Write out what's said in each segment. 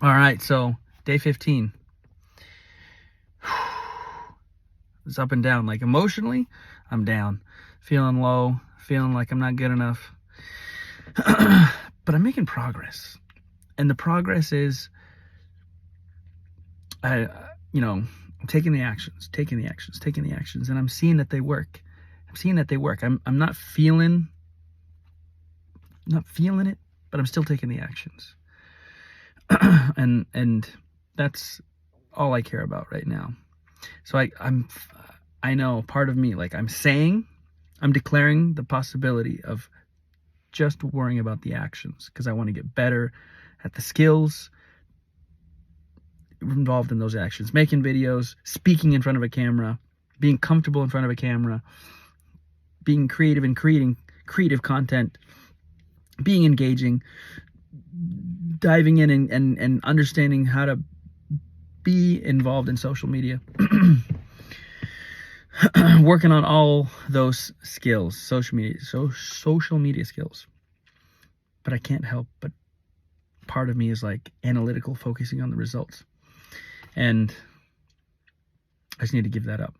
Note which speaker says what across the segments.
Speaker 1: All right, so day 15. It's up and down. Like emotionally, I'm down, feeling low, feeling like I'm not good enough. But I'm making progress. And the progress is, I'm taking the actions, and I'm seeing that they work. I'm not feeling it, but I'm still taking the actions. and that's all I care about right now. So I know part of me, like I'm declaring the possibility of just worrying about the actions, because I want to get better at the skills involved in those actions, making videos, speaking in front of a camera, being comfortable in front of a camera, being creative and creating creative content, being engaging, diving in and understanding how to be involved in social media. Working on all those skills, social media skills. But I can't help but part of me is like analytical, focusing on the results. And I just need to give that up.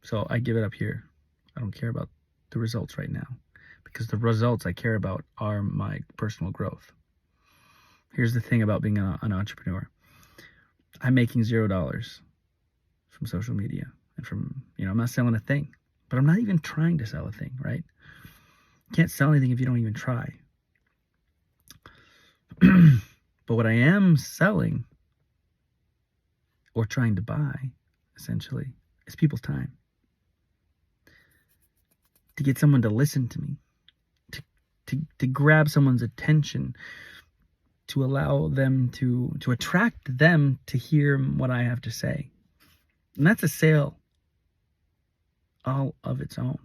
Speaker 1: So I give it up here. I don't care about the results right now, because the results I care about are my personal growth. Here's the thing about being an entrepreneur. I'm making $0 from social media and from, I'm not selling a thing, but I'm not even trying to sell a thing, right? You can't sell anything if you don't even try. But what I am selling or trying to buy, essentially, is people's time. To get someone to listen to me, to grab someone's attention, to allow them to attract them to hear what I have to say. And that's a sale all of its own.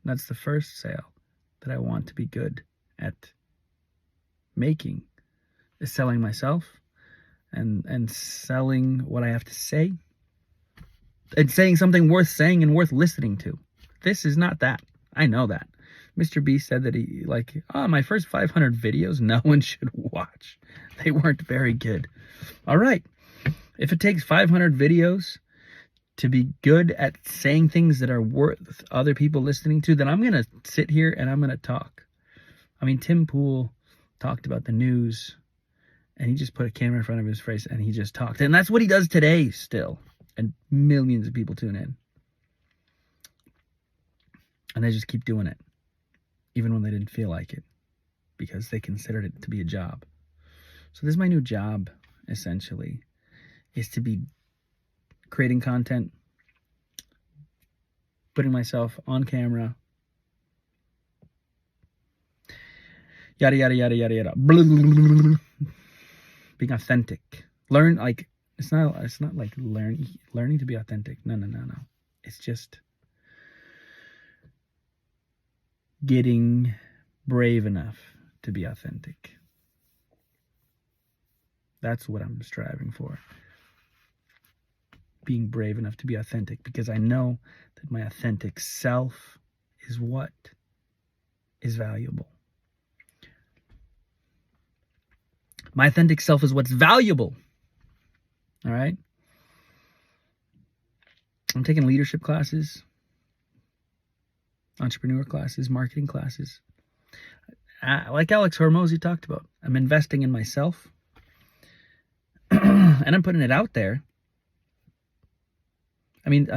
Speaker 1: That's the first sale that I want to be good at making, is selling myself and selling what I have to say, and saying something worth saying and worth listening to. This is not that. I know that. Mr. B said that he, my first 500 videos, no one should watch. They weren't very good. All right. If it takes 500 videos to be good at saying things that are worth other people listening to, then I'm going to sit here and I'm going to talk. I mean, Tim Pool talked about the news, and he just put a camera in front of his face and he just talked. And that's what he does today still. And millions of people tune in. And they just keep doing it, even when they didn't feel like it, because they considered it to be a job. So this is my new job, essentially, is to be creating content, putting myself on camera, yada, yada, yada, yada, yada. Being authentic. It's not like learning to be authentic. No. It's just getting brave enough to be authentic. That's what I'm striving for. Being brave enough to be authentic, because I know that my authentic self is what is valuable. My authentic self is what's valuable. All right? I'm taking leadership classes, entrepreneur classes, marketing classes. Like Alex Hormozi talked about, I'm investing in myself, and I'm putting it out there. I mean,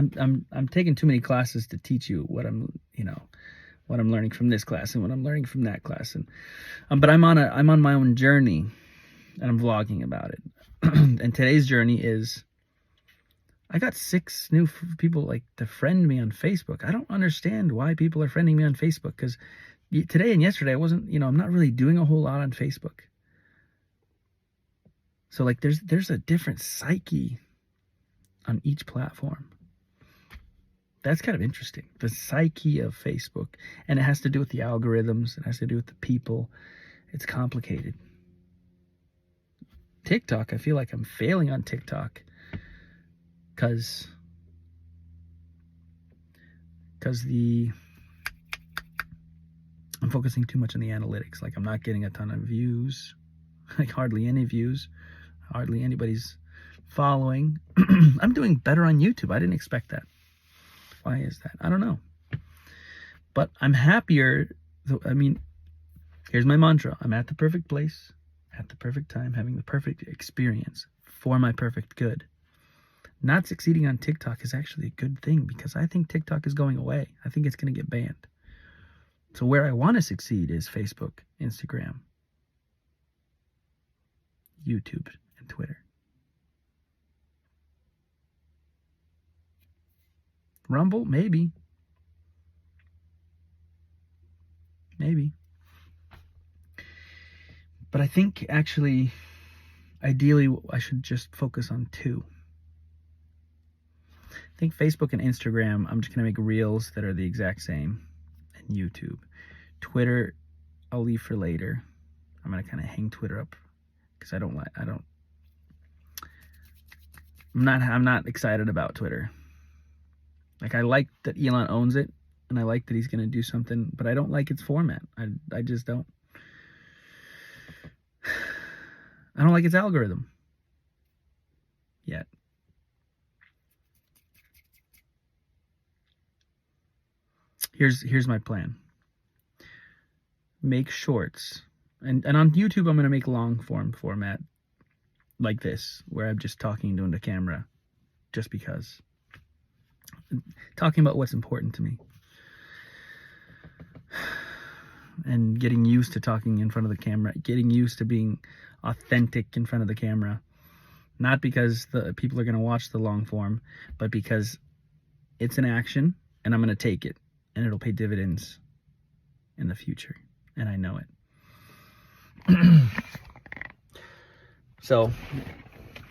Speaker 1: I'm taking too many classes to teach you what I'm learning from this class and what I'm learning from that class, but I'm on my own journey, and I'm vlogging about it. And today's journey is, I got 6 new people to friend me on Facebook. I don't understand why people are friending me on Facebook, because today and yesterday I wasn't, I'm not really doing a whole lot on Facebook. So there's a different psyche on each platform. That's kind of interesting. The psyche of Facebook. And it has to do with the algorithms. It has to do with the people. It's complicated. TikTok, I feel like I'm failing on TikTok because I'm focusing too much on the analytics. I'm not getting a ton of views, hardly any views. hardly anybody's following. I'm doing better on YouTube. I didn't expect that. Why is that? I don't know. But I'm happier. I mean, here's my mantra. I'm at the perfect place, at the perfect time, having the perfect experience for my perfect good. Not succeeding on TikTok is actually a good thing because I think TikTok is going away. I think it's going to get banned. So where I want to succeed is Facebook, Instagram, YouTube, and Twitter. Rumble, maybe. Maybe. But I think actually, ideally, I should just focus on two. I think Facebook and Instagram, I'm just going to make reels that are the exact same. And YouTube. Twitter, I'll leave for later. I'm going to kind of hang Twitter up because I'm not excited about Twitter. Like, I like that Elon owns it, and I like that he's going to do something, but I don't like its format. I just don't. I don't like its algorithm yet. Here's my plan. Make shorts. And on YouTube, I'm going to make long form format like this, where I'm just talking into the camera just because. Talking about what's important to me. And getting used to talking in front of the camera. Getting used to being authentic in front of the camera. Not because the people are going to watch the long form, but because it's an action and I'm going to take it. And it'll pay dividends in the future. And I know it. So,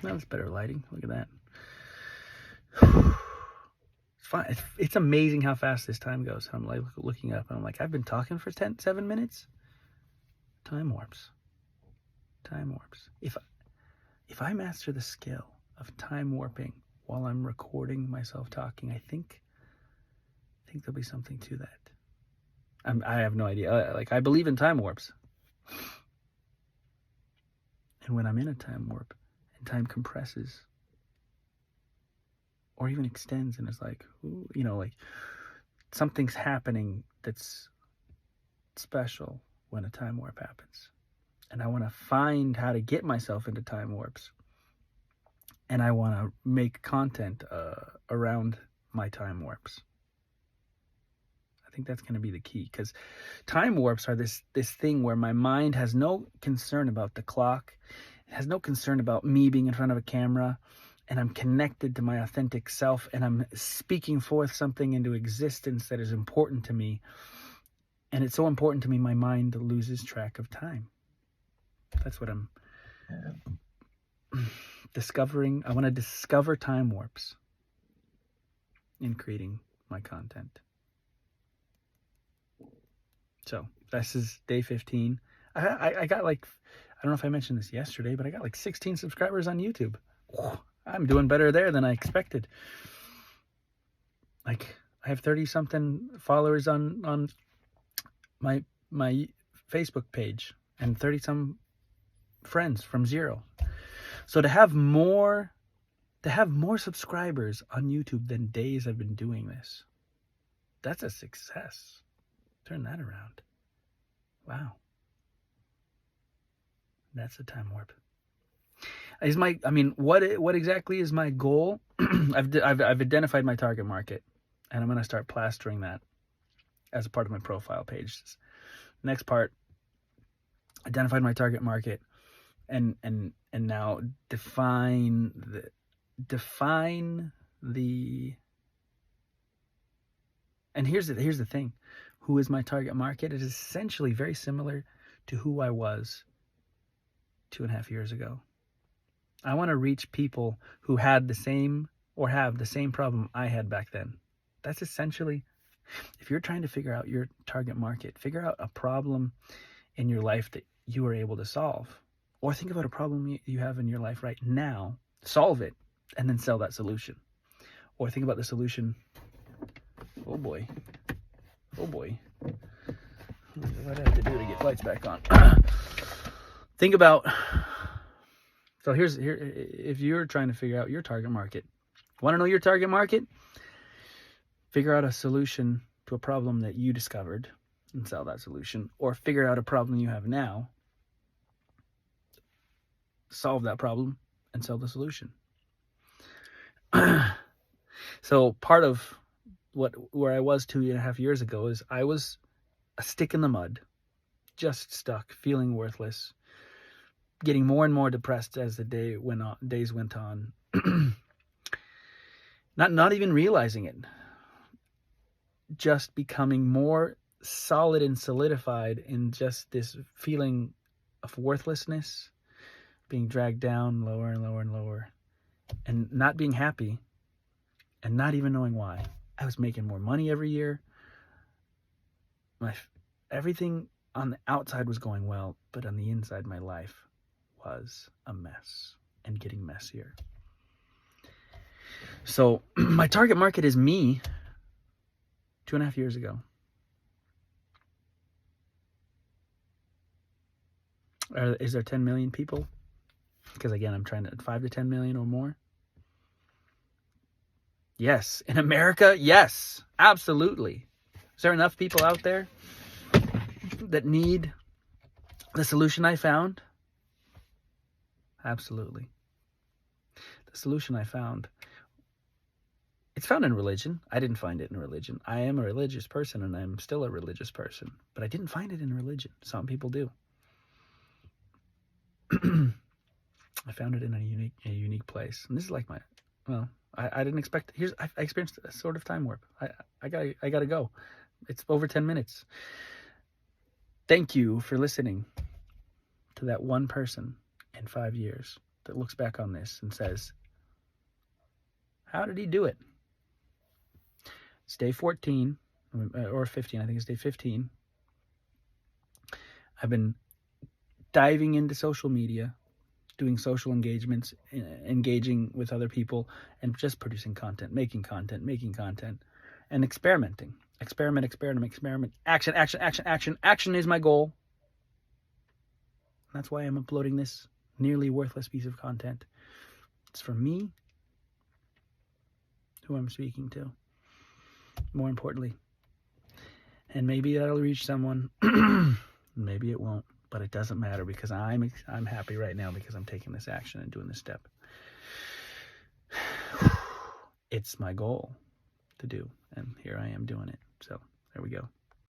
Speaker 1: that's better lighting. Look at that. It's fine. It's amazing how fast this time goes. I'm like looking up and I'm like, I've been talking for 7 minutes? Time warps. Time warps. If I master the skill of time warping while I'm recording myself talking, I think there'll be something to that. I have no idea. Like, I believe in time warps. And when I'm in a time warp and time compresses or even extends and it's like, ooh, like something's happening that's special when a time warp happens. And I want to find how to get myself into time warps. And I want to make content around my time warps. I think that's going to be the key, because time warps are this thing where my mind has no concern about the clock. It has no concern about me being in front of a camera, and I'm connected to my authentic self, and I'm speaking forth something into existence that is important to me. And it's so important to me, my mind loses track of time. That's what I'm discovering. I want to discover time warps in creating my content. So this is day 15. I got like, I don't know if I mentioned this yesterday, but I got like 16 subscribers on YouTube. I'm doing better there than I expected. Like, I have 30 something followers on my Facebook page and 30 some friends from 0. So to have more subscribers on YouTube than days I've been doing this, that's a success. Turn that around. Wow. That's a time warp. What exactly is my goal? I've identified my target market, and I'm going to start plastering that as a part of my profile page. Next part, identified my target market, and now define the. And here's the thing. Who is my target market? It is essentially very similar to who I was 2.5 years ago. I want to reach people who had the same or have the same problem I had back then. That's essentially, if you're trying to figure out your target market, figure out a problem in your life that you are able to solve. Or think about a problem you have in your life right now, solve it, and then sell that solution. Or think about the solution. Oh boy. What do I have to do to get lights back on? Think about So if you're trying to figure out your target market, want to know your target market? Figure out a solution to a problem that you discovered and sell that solution, or figure out a problem you have now, solve that problem, and sell the solution. So part of where I was 2.5 years ago is I was a stick in the mud, just stuck, feeling worthless, getting more and more depressed as the days went on, not even realizing it, just becoming more solid and solidified in just this feeling of worthlessness, being dragged down lower and lower and lower, and not being happy, and not even knowing why. I was making more money every year. Everything on the outside was going well, but on the inside, my life was a mess and getting messier. So my target market is me 2.5 years ago. Is there 10 million people? Because again, I'm trying to 5 to 10 million or more. Yes. In America, yes, absolutely. Is there enough people out there that need the solution I found? Absolutely. The solution I found, it's found in religion. I didn't find it in religion. I am a religious person, and I'm still a religious person, but I didn't find it in religion. Some people do. I found it in a unique place. And this is like I didn't expect. I experienced a sort of time warp. I gotta go. It's over 10 minutes. Thank you for listening to that one person in 5 years that looks back on this and says, how did he do it? It's day 14 or 15. I think it's day 15. I've been diving into social media, doing social engagements, engaging with other people, and just producing content, making content, and experimenting. Experiment. Action. Action is my goal. That's why I'm uploading this nearly worthless piece of content. It's for me, who I'm speaking to, more importantly. And maybe that'll reach someone. Maybe it won't. But it doesn't matter, because I'm happy right now because I'm taking this action and doing this step. It's my goal to do, and here I am doing it. So there we go.